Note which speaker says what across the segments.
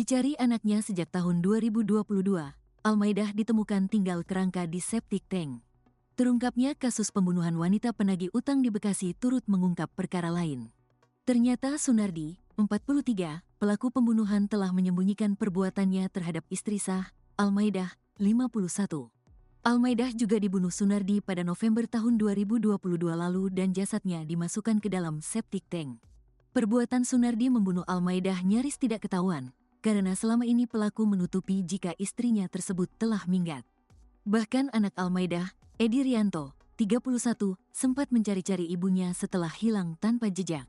Speaker 1: Dicari anaknya sejak tahun 2022, Almaidah ditemukan tinggal kerangka di septic tank. Terungkapnya kasus pembunuhan wanita penagih utang di Bekasi turut mengungkap perkara lain. Ternyata Sunardi, 43, pelaku pembunuhan telah menyembunyikan perbuatannya terhadap istri sah, Almaidah, 51. Almaidah juga dibunuh Sunardi pada November tahun 2022 lalu dan jasadnya dimasukkan ke dalam septic tank. Perbuatan Sunardi membunuh Almaidah nyaris tidak ketahuan, karena selama ini pelaku menutupi jika istrinya tersebut telah minggat. Bahkan anak Almaidah, Edi Rianto, 31, sempat mencari-cari ibunya setelah hilang tanpa jejak.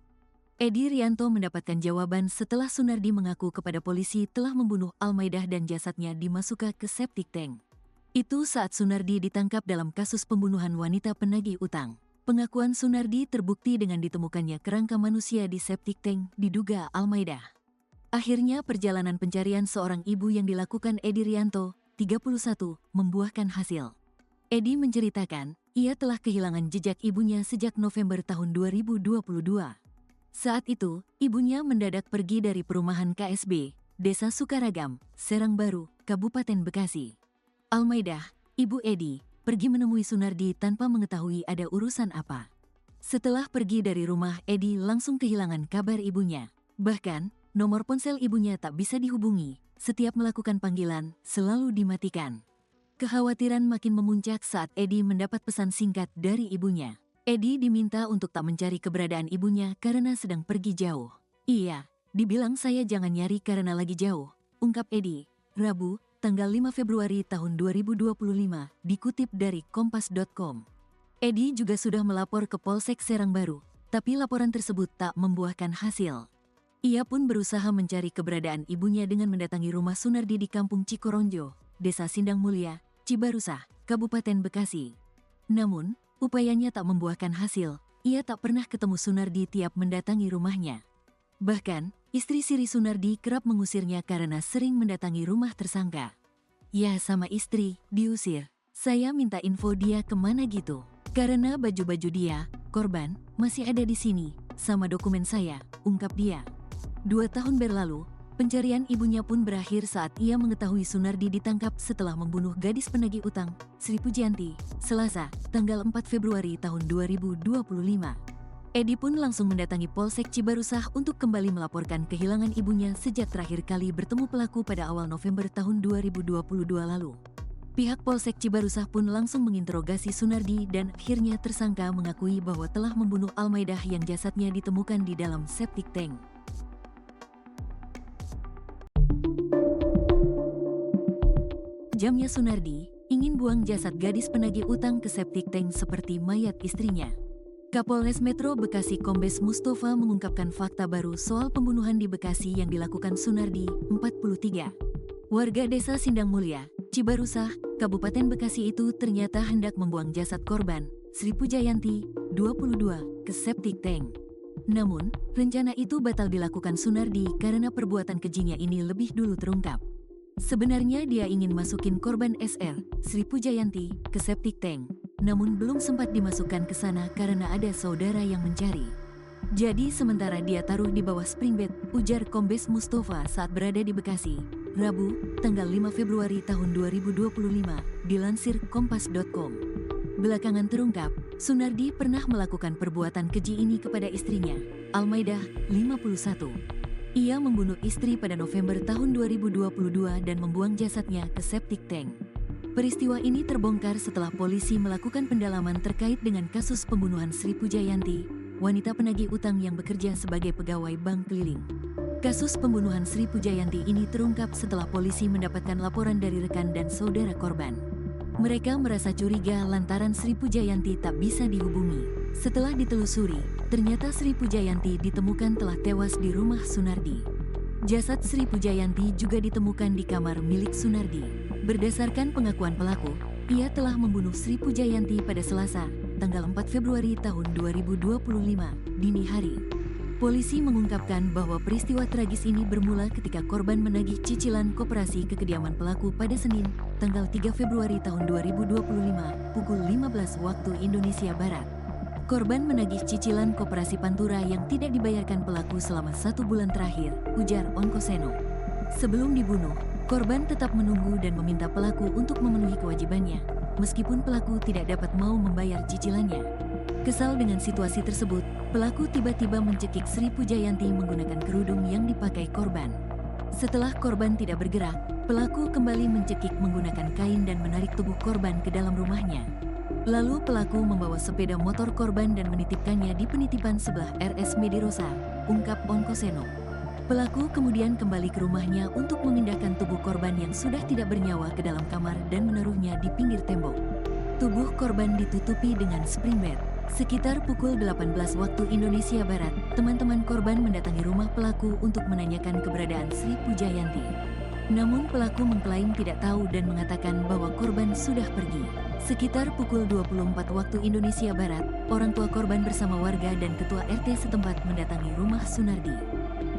Speaker 1: Edi Rianto mendapatkan jawaban setelah Sunardi mengaku kepada polisi telah membunuh Almaidah dan jasadnya dimasukkan ke septic tank. Itu saat Sunardi ditangkap dalam kasus pembunuhan wanita penagih utang. Pengakuan Sunardi terbukti dengan ditemukannya kerangka manusia di septic tank diduga Almaidah. Akhirnya perjalanan pencarian seorang ibu yang dilakukan Edi Rianto, 31, membuahkan hasil. Edi menceritakan, ia telah kehilangan jejak ibunya sejak November tahun 2022. Saat itu, ibunya mendadak pergi dari perumahan KSB, Desa Sukaragam, Serang Baru, Kabupaten Bekasi. Almaidah, ibu Edi, pergi menemui Sunardi tanpa mengetahui ada urusan apa. Setelah pergi dari rumah, Edi langsung kehilangan kabar ibunya. Bahkan, nomor ponsel ibunya tak bisa dihubungi, setiap melakukan panggilan selalu dimatikan. Kekhawatiran makin memuncak saat Edi mendapat pesan singkat dari ibunya. Edi diminta untuk tak mencari keberadaan ibunya karena sedang pergi jauh. Iya, dibilang saya jangan nyari karena lagi jauh, ungkap Edi. Rabu, tanggal 5 Februari tahun 2025, dikutip dari kompas.com. Edi juga sudah melapor ke Polsek Serang Baru, tapi laporan tersebut tak membuahkan hasil. Ia pun berusaha mencari keberadaan ibunya dengan mendatangi rumah Sunardi di Kampung Cikoronjo, Desa Sindang Mulia, Cibarusah, Kabupaten Bekasi. Namun, upayanya tak membuahkan hasil, ia tak pernah ketemu Sunardi tiap mendatangi rumahnya. Bahkan, istri Siri Sunardi kerap mengusirnya karena sering mendatangi rumah tersangka. Ya sama istri, diusir. Saya minta info dia kemana gitu. Karena baju-baju dia, korban, masih ada di sini, sama dokumen saya, ungkap dia. 2 tahun berlalu, pencarian ibunya pun berakhir saat ia mengetahui Sunardi ditangkap setelah membunuh gadis penagih utang, Sri Pujianti, Selasa, tanggal 4 Februari tahun 2025. Edi pun langsung mendatangi Polsek Cibarusah untuk kembali melaporkan kehilangan ibunya sejak terakhir kali bertemu pelaku pada awal November tahun 2022 lalu. Pihak Polsek Cibarusah pun langsung menginterogasi Sunardi dan akhirnya tersangka mengakui bahwa telah membunuh Almaidah yang jasadnya ditemukan di dalam septic tank. Jamnya Sunardi ingin buang jasad gadis penagih utang ke septic tank seperti mayat istrinya. Kapolres Metro Bekasi Kombes Mustafa mengungkapkan fakta baru soal pembunuhan di Bekasi yang dilakukan Sunardi, 43. Warga Desa Sindang Mulia, Cibarusah, Kabupaten Bekasi itu ternyata hendak membuang jasad korban, Sri Pujianti, 22, ke septic tank. Namun, rencana itu batal dilakukan Sunardi karena perbuatan kejinya ini lebih dulu terungkap. Sebenarnya dia ingin masukin korban SR, Sri Pujianti, ke septic tank, namun belum sempat dimasukkan ke sana karena ada saudara yang mencari. Jadi sementara dia taruh di bawah spring bed, ujar Kombes Mustafa saat berada di Bekasi, Rabu, tanggal 5 Februari tahun 2025, dilansir kompas.com. Belakangan terungkap, Sunardi pernah melakukan perbuatan keji ini kepada istrinya, Almaidah, 51. Ia membunuh istri pada November tahun 2022 dan membuang jasadnya ke septic tank. Peristiwa ini terbongkar setelah polisi melakukan pendalaman terkait dengan kasus pembunuhan Sri Pujianti, wanita penagih utang yang bekerja sebagai pegawai bank keliling. Kasus pembunuhan Sri Pujianti ini terungkap setelah polisi mendapatkan laporan dari rekan dan saudara korban. Mereka merasa curiga lantaran Sri Pujianti tak bisa dihubungi. Setelah ditelusuri, ternyata Sri Pujianti ditemukan telah tewas di rumah Sunardi. Jasad Sri Pujianti juga ditemukan di kamar milik Sunardi. Berdasarkan pengakuan pelaku, ia telah membunuh Sri Pujianti pada Selasa, tanggal 4 Februari tahun 2025, dini hari. Polisi mengungkapkan bahwa peristiwa tragis ini bermula ketika korban menagih cicilan koperasi ke kediaman pelaku pada Senin, tanggal 3 Februari tahun 2025, pukul 15 waktu Indonesia Barat. Korban menagih cicilan koperasi Pantura yang tidak dibayarkan pelaku selama 1 bulan terakhir, ujar Onkoseno. Sebelum dibunuh, korban tetap menunggu dan meminta pelaku untuk memenuhi kewajibannya, meskipun pelaku tidak dapat mau membayar cicilannya. Kesal dengan situasi tersebut, pelaku tiba-tiba mencekik Sri Pujayanti menggunakan kerudung yang dipakai korban. Setelah korban tidak bergerak, pelaku kembali mencekik menggunakan kain dan menarik tubuh korban ke dalam rumahnya. Lalu pelaku membawa sepeda motor korban dan menitipkannya di penitipan sebelah RS Medirosa, ungkap Onkoseno. Pelaku kemudian kembali ke rumahnya untuk memindahkan tubuh korban yang sudah tidak bernyawa ke dalam kamar dan menaruhnya di pinggir tembok. Tubuh korban ditutupi dengan spring bed. Sekitar pukul 18 waktu Indonesia Barat, teman-teman korban mendatangi rumah pelaku untuk menanyakan keberadaan Sri Pujayanti. Namun pelaku mengklaim tidak tahu dan mengatakan bahwa korban sudah pergi. Sekitar pukul 24 waktu Indonesia Barat, orang tua korban bersama warga dan ketua RT setempat mendatangi rumah Sunardi.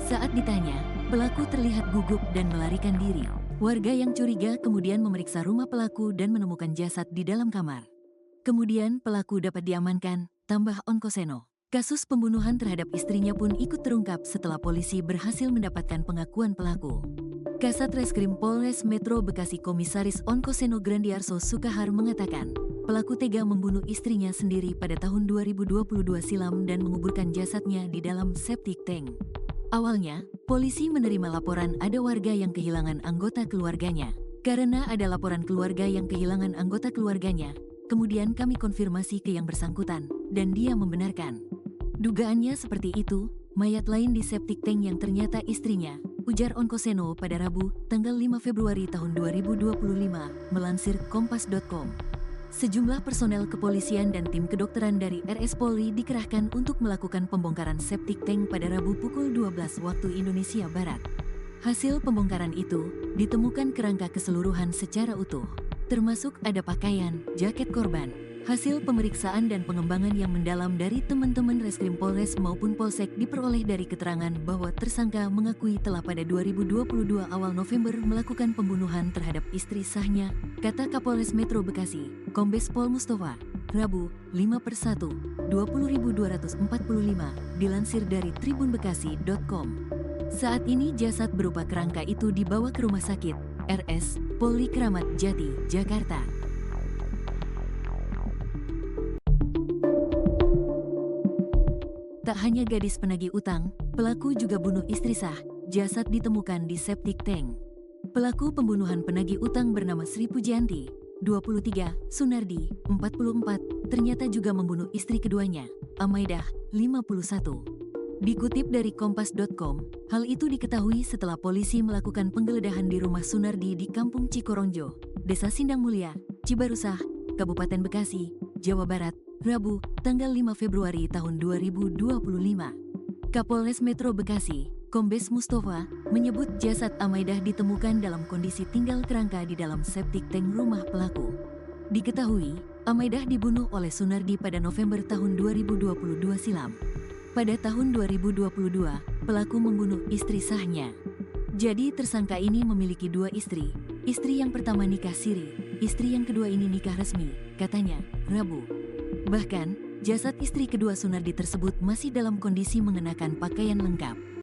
Speaker 1: Saat ditanya, pelaku terlihat gugup dan melarikan diri. Warga yang curiga kemudian memeriksa rumah pelaku dan menemukan jasad di dalam kamar. Kemudian pelaku dapat diamankan, tambah Onkoseno. Kasus pembunuhan terhadap istrinya pun ikut terungkap setelah polisi berhasil mendapatkan pengakuan pelaku. Kasat Reskrim Polres Metro Bekasi Komisaris Onkoseno Grandiarso Sukahar mengatakan, pelaku tega membunuh istrinya sendiri pada tahun 2022 silam dan menguburkan jasadnya di dalam septic tank. Awalnya, polisi menerima laporan ada warga yang kehilangan anggota keluarganya. Karena ada laporan keluarga yang kehilangan anggota keluarganya, kemudian kami konfirmasi ke yang bersangkutan, dan dia membenarkan. Dugaannya seperti itu, mayat lain di septic tank yang ternyata istrinya, ujar Onkoseno pada Rabu, tanggal 5 Februari tahun 2025, melansir Kompas.com. Sejumlah personel kepolisian dan tim kedokteran dari RS Polri dikerahkan untuk melakukan pembongkaran septic tank pada Rabu pukul 12 waktu Indonesia Barat. Hasil pembongkaran itu, ditemukan kerangka keseluruhan secara utuh, termasuk ada pakaian, jaket korban. Hasil pemeriksaan dan pengembangan yang mendalam dari teman-teman Reskrim Polres maupun Polsek diperoleh dari keterangan bahwa tersangka mengakui telah pada 2022 awal November melakukan pembunuhan terhadap istri sahnya, kata Kapolres Metro Bekasi, Kombes Pol Mustafa, Rabu, 5/1/20.245, dilansir dari tribunbekasi.com. Saat ini jasad berupa kerangka itu dibawa ke Rumah Sakit RS Polri Kramat Jati, Jakarta. Tak hanya gadis penagih utang, pelaku juga bunuh istri sah. Jasad ditemukan di septic tank. Pelaku pembunuhan penagih utang bernama Sri Pujayanti, 23, Sunardi, 44, ternyata juga membunuh istri keduanya, Amaidah, 51. Dikutip dari Kompas.com, hal itu diketahui setelah polisi melakukan penggeledahan di rumah Sunardi di Kampung Cikoronjo, Desa Sindang Mulia, Cibarusah, Kabupaten Bekasi, Jawa Barat, Rabu, tanggal 5 Februari tahun 2025. Kapolres Metro Bekasi, Kombes Mustafa, menyebut jasad Amaidah ditemukan dalam kondisi tinggal kerangka di dalam septic tank rumah pelaku. Diketahui, Amaidah dibunuh oleh Sunardi pada November tahun 2022 silam. Pada tahun 2022, pelaku membunuh istri sahnya. Jadi tersangka ini memiliki dua istri. Istri yang pertama nikah siri, istri yang kedua ini nikah resmi, katanya, Rabu. Bahkan, jasad istri kedua Sunardi tersebut masih dalam kondisi mengenakan pakaian lengkap.